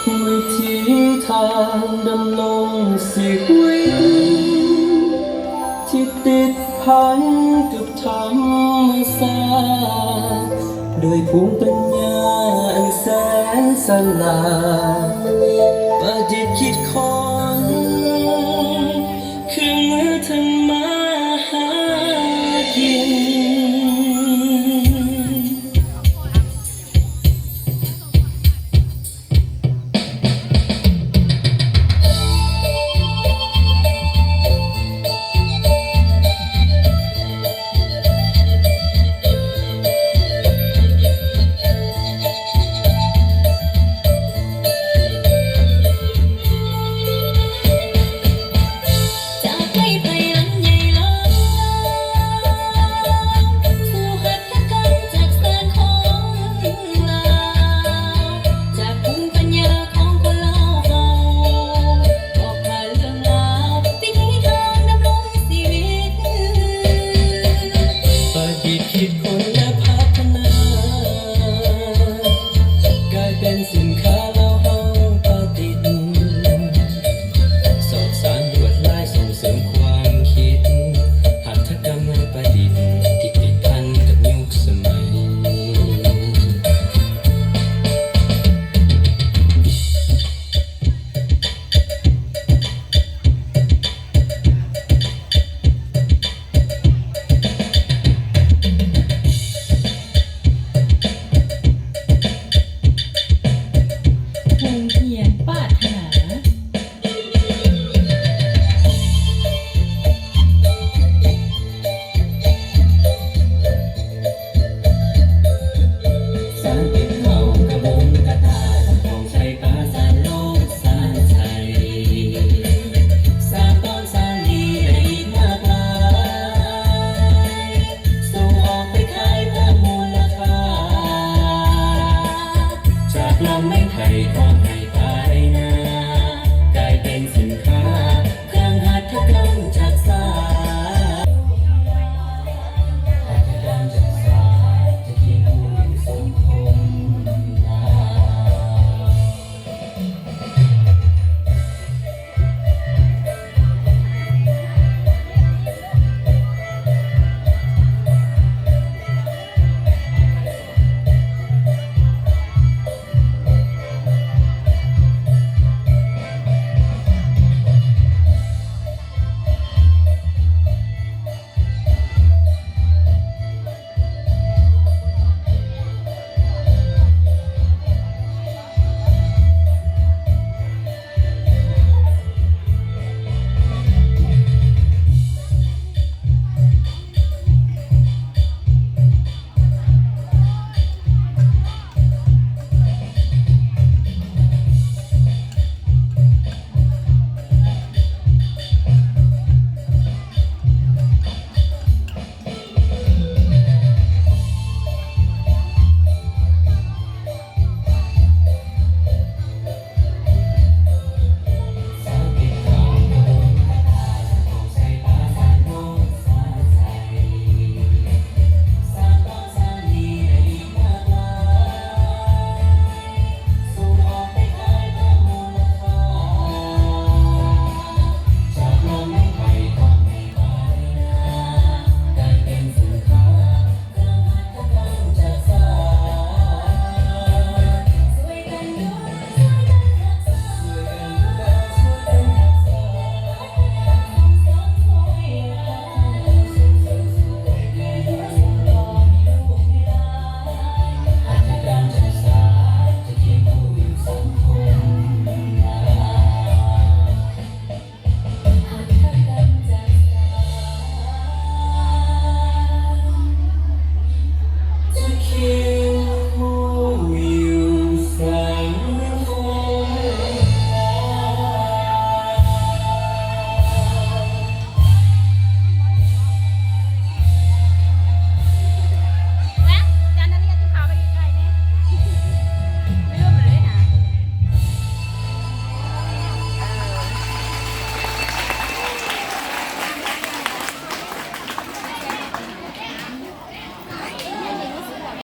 วิธีทางดำรงชีวิตที่ติดพันกับธรรมชาติโดยภูมิปัญญาอันแสนสลาดประดิษฐ์คิดค้นเครื่องมือทำมาหากิน จากไกลไปอันใหญ่หลวงสู่หัตถกรรมจักสานของลาวจากภูมิปัญญาของคนเล่าเฮาบอกผ่านเรื่องราววิถีทางดำรงชีวิต ประดิษฐ์คิดค้นและพัฒนากลายเป็นสินค้าแล้วเฮาประดิษฐ์สอดสานลวดลายส่งเสริมความคิดหัตถกรรมงานประดิษฐ์ที่ติดพันกับยุคสมัย ภูมิเพียรปรารถนา สารติดเข้ากระบวนกระทาของใช้ปราสานโลกสารใช้สารต้นสารดีได้อีกมากมายส่งออกไปขายเพิ่มมูลค่าจากลำไม่ไทยของให้ภายใน